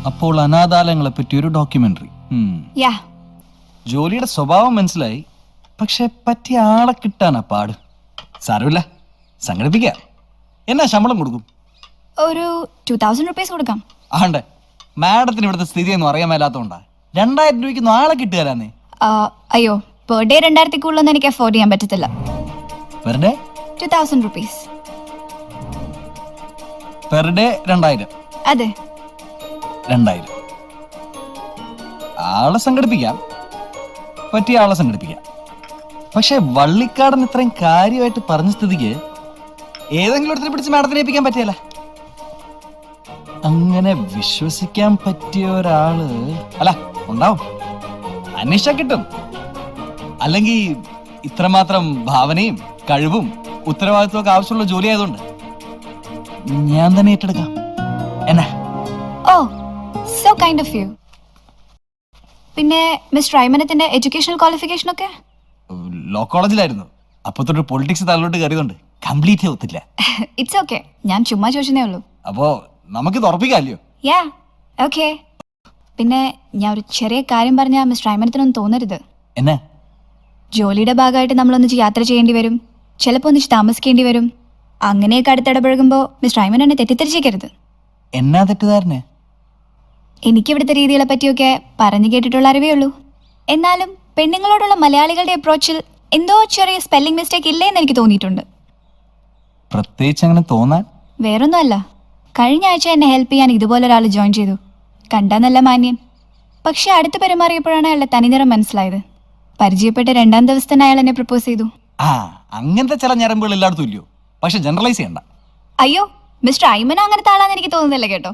അപ്പോൾ അനാഥാലയങ്ങളെ പറ്റി ഒരു ഡോക്യുമെന്ററി. യാ ജോലിയുടെ സ്വഭാവം മനസ്സിലായി, പക്ഷെ പറ്റിയ ആളെ കിട്ടാനാ പാട്. സാരമില്ല, സംഘടിപ്പിക്കാം. എന്നാ ശമ്പളം കൊടുക്കും? ഒരു 2000 rupees കൊടുക്കാം. ആണ്ടേ, മാഡത്തിന് ഇവിടുത്തെ സ്ഥിതി ഒന്നും അറിയാൻ മേലാത്തോണ്ടാ 2000 രൂപയ്ക്ക് ആളെ കിട്ടുകയല്ലാന്നേ. അയ്യോ, പെർ ഡേ 2000 കൂടുതലൊന്നും എനിക്ക് അഫോർഡ് ചെയ്യാൻ പറ്റത്തില്ല. Per day 2000 rupees. Per day 2000. അതെ. 2000 ആളെ സംഘടിപ്പിക്കാം, പറ്റിയ ആളെ സംഘടിപ്പിക്കാം. പക്ഷെ വള്ളിക്കാടൻ ഇത്രയും കാര്യമായിട്ട് പറഞ്ഞ സ്ഥിതിക്ക് ഏതെങ്കിലും ഒരുത്തിനെ പിടിച്ച് മാഡത്തിനെ ഏൽപ്പിക്കാൻ പറ്റിയല്ല. അങ്ങനെ വിശ്വസിക്കാൻ പറ്റിയ ഒരാള് അല്ല ഉണ്ടാവും, അന്വേഷിച്ചാ കിട്ടും. അല്ലെങ്കിൽ ഇത്രമാത്രം ഭാവനയും കഴിവും ഉത്തരവാദിത്വം ഒക്കെ ആവശ്യമുള്ള ജോലി ആയതുകൊണ്ട് ഞാൻ തന്നെ ഏറ്റെടുക്കാം. എന്നാ? ഓ, സോ കൈൻഡ് ഓഫ് യു. പിന്നെ മിസ്റ്റർ ഐമനത്തിന്റെ എഡ്യൂക്കേഷണൽ ക്വാളിഫിക്കേഷൻ ഒക്കെ? ലോ കോളേജിലായിരുന്നു. അപ്പൊ തൊട്ട് പൊളിറ്റിക്സ് തലലോട്ട് കയറിയതുകൊണ്ട് കംപ്ലീറ്റ് ചെയ്യത്തില്ല. ഇറ്റ്സ് ഓക്കെ, ഞാൻ ചുമ്മാ ചോദിച്ചതേ ഉള്ളൂ. അപ്പോ നമുക്കിത് ഉറപ്പിക്കാമല്ലോ? Yeah okay. പിന്നെ ഞാൻ ഒരു ചെറിയ കാര്യം പറഞ്ഞാൽ മിസ്റ്റർ ഐമനത്തിനൊന്നും തോന്നരുത്. എന്നാ? ജോലിയുടെ ഭാഗമായിട്ട് നമ്മളൊന്നിച്ച് യാത്ര ചെയ്യേണ്ടി വരും, ചിലപ്പോൾ ഒന്നിച്ച് താമസിക്കേണ്ടി വരും. അങ്ങനെയൊക്കെ അടുത്തിടപഴകുമ്പോൾ മിസ്റ്റർ ഐമൻ എന്നെ തെറ്റിദ്ധരിച്ചേക്കരുത്. എന്നാ തെറ്റിദ്ധാരണ? എനിക്കിവിടുത്തെ രീതികളെ പറ്റിയൊക്കെ പറഞ്ഞു കേട്ടിട്ടുള്ള അറിവേ ഉള്ളൂ. എന്നാലും പെണ്ണുങ്ങളോടുള്ള മലയാളികളുടെ അപ്രോച്ചിൽ എന്തോ ചെറിയ സ്പെല്ലിംഗ് മിസ്റ്റേക്ക് ഇല്ലേന്ന് എനിക്ക് തോന്നിയിട്ടുണ്ട്. പ്രത്യേകിച്ച് അങ്ങനെ തോന്നാൻ വേറൊന്നുമല്ല, കഴിഞ്ഞ ആഴ്ച എന്നെ ഹെൽപ്പ് ചെയ്യാൻ ഇതുപോലെ ഒരാൾ ജോയിൻ ചെയ്തു. കണ്ടാ നല്ല മാന്യൻ, പക്ഷെ അടുത്ത് പെരുമാറിയപ്പോഴാണ് അയാളുടെ തനിനിറം മനസ്സിലായത്. പരിചയപ്പെട്ട 2ാം ദിവസം തന്നെ അയാൾ എന്നെ പ്രപ്പോസ് ചെയ്തു. അങ്ങനത്തെ ചില ഞരമ്പുകൾ എല്ലായിടത്തും ഇല്ലയോ? പക്ഷെ ജനറലൈസ് ചെയ്യണ്ട. അയ്യോ, മിസ്റ്റർ ഐമൻ അങ്ങനത്തെ ആളാന്ന് എനിക്ക് തോന്നുന്നില്ല കേട്ടോ.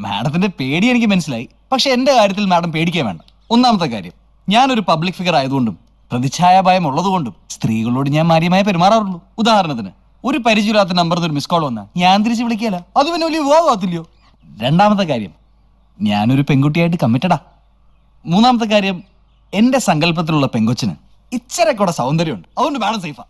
മാഡത്തിന്റെ പേടി എനിക്ക് മനസ്സിലായി, പക്ഷെ എന്റെ കാര്യത്തിൽ മാഡം പേടിക്കാൻ വേണ്ട. ഒന്നാമത്തെ കാര്യം, ഞാനൊരു പബ്ലിക് ഫിഗർ ആയതുകൊണ്ടും പ്രതിച്ഛായ ഭയം ഉള്ളതുകൊണ്ടും സ്ത്രീകളോട് ഞാൻ മാന്യമായി പെരുമാറാറുള്ളൂ. ഉദാഹരണത്തിന്, ഒരു പരിചയമില്ലാത്ത നമ്പറിൽ ഒരു മിസ് കോൾ വന്നാൽ ഞാൻ തിരിച്ച് വിളിക്കല, അത് പിന്നെ വലിയ വിവാഹമാകത്തില്ലയോ? രണ്ടാമത്തെ കാര്യം, ഞാനൊരു പെൺകുട്ടിയായിട്ട് കമ്മിറ്റഡാ. മൂന്നാമത്തെ കാര്യം, എന്റെ സങ്കല്പത്തിലുള്ള പെങ്കൊച്ചിന് ഇച്ചിരി കൂടെ സൗന്ദര്യമുണ്ട്, അതുകൊണ്ട് മാഡം സേഫാ.